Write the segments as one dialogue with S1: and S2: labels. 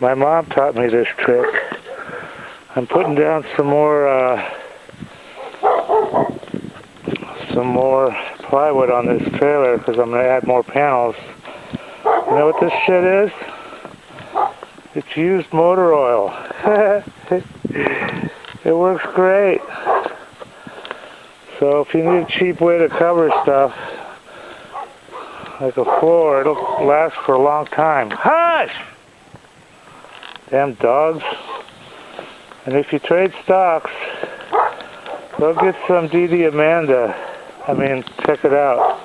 S1: My mom taught me this trick. I'm putting down some more plywood on this trailer because I'm going to add more panels. You know what this shit is? It's used motor oil. It works great. So if you need a cheap way to cover stuff, like a floor, it'll last for a long time. Hush! Damn dogs. And if you trade stocks, go get some DDAmanda. Check it out.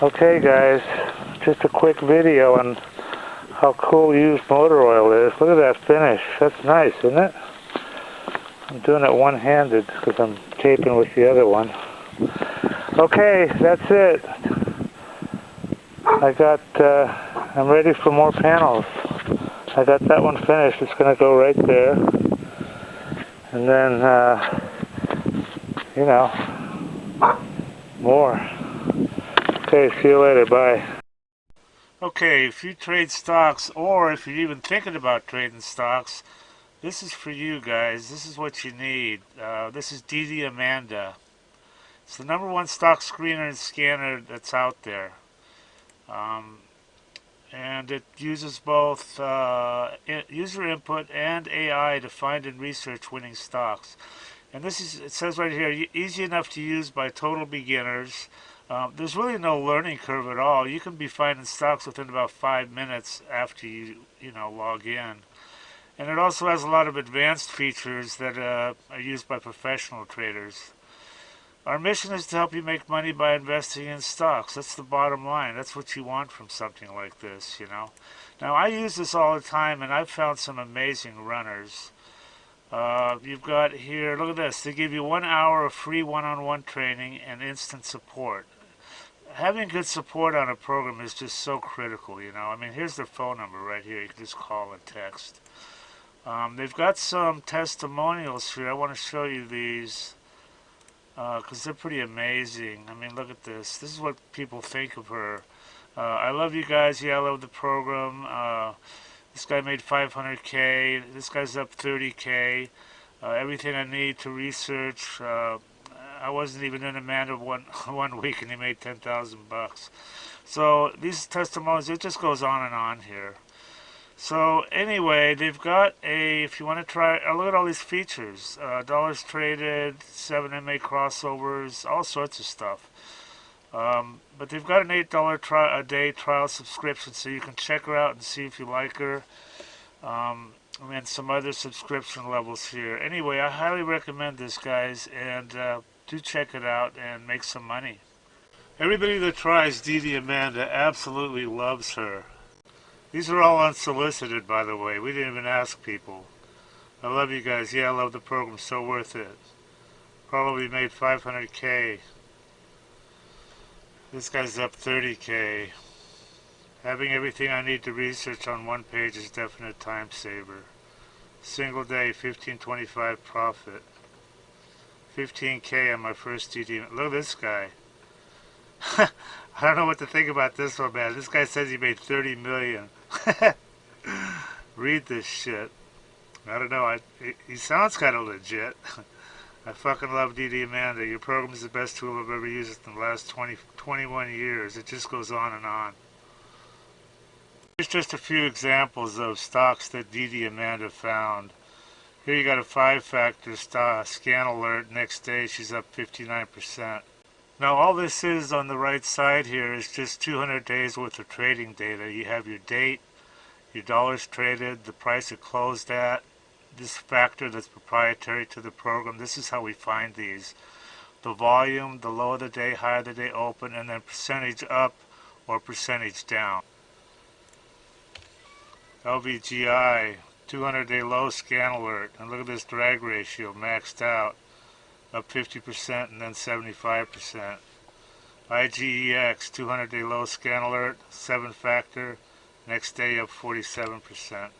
S1: Okay guys, just a quick video on how cool used motor oil is. Look at that finish. That's nice, isn't it? I'm doing it one-handed because I'm taping with the other one. Okay, that's it. I'm ready for more panels. I got that one finished. It's going to go right there. And then, more. Okay, see you later. Bye. Okay, if you trade stocks, or if you're even thinking about trading stocks, this is for you guys. This is what you need. This is DDAmanda. It's the #1 stock screener and scanner that's out there. And it uses both user input and AI to find and research winning stocks. And it says right here, easy enough to use by total beginners. There's really no learning curve at all. You can be finding stocks within about 5 minutes after you log in. And it also has a lot of advanced features that are used by professional traders. Our mission is to help you make money by investing in stocks. That's the bottom line. That's what you want from something like this, Now, I use this all the time, and I've found some amazing runners. You've got here, look at this. They give you 1 hour of free one-on-one training and instant support. Having good support on a program is just so critical, here's their phone number right here. You can just call and text. They've got some testimonials here. I want to show you these because they're pretty amazing. Look at this. This is what people think of her. I love you guys. Yeah, I love the program. This guy made 500K. This guy's up 30K. Everything I need to research. I wasn't even in Amanda one week, and he made 10,000 bucks. So these testimonials, it just goes on and on here. So anyway, they've got if you want to try, look at all these features. Dollars traded, 7 MA crossovers, all sorts of stuff. But they've got an $8 a day trial subscription, so you can check her out and see if you like her. And some other subscription levels here. Anyway, I highly recommend this, guys, and do check it out and make some money. Everybody that tries DDAmanda absolutely loves her. These are all unsolicited, by the way. We didn't even ask people. I love you guys. Yeah, I love the program. So worth it. Probably made 500K. This guy's up 30K. Having everything I need to research on one page is definite time saver. Single day, 1525 profit. 15K on my first DD. Look at this guy. I don't know what to think about this one, man. This guy says he made 30 million. Read this shit. I don't know. He sounds kind of legit. I fucking love DDAmanda. Your program is the best tool I've ever used in the last 21 years. It just goes on and on. Here's just a few examples of stocks that DDAmanda found. Here you got a 5-factor scan alert. Next day she's up 59%. Now all this is on the right side here is just 200 days worth of trading data. You have your date, your dollars traded, the price it closed at, this factor that's proprietary to the program. This is how we find these. The volume, the low of the day, high of the day open, and then percentage up or percentage down. LVGI, 200-day low scan alert. And look at this drag ratio maxed out. Up 50% and then 75%. IGEX, 200-day low scan alert, 7-factor, next day up 47%.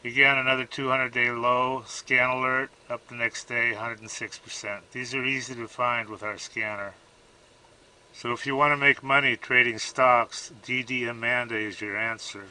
S1: Again, another 200-day low scan alert, up the next day 106%. These are easy to find with our scanner. So if you want to make money trading stocks, DDAmanda is your answer.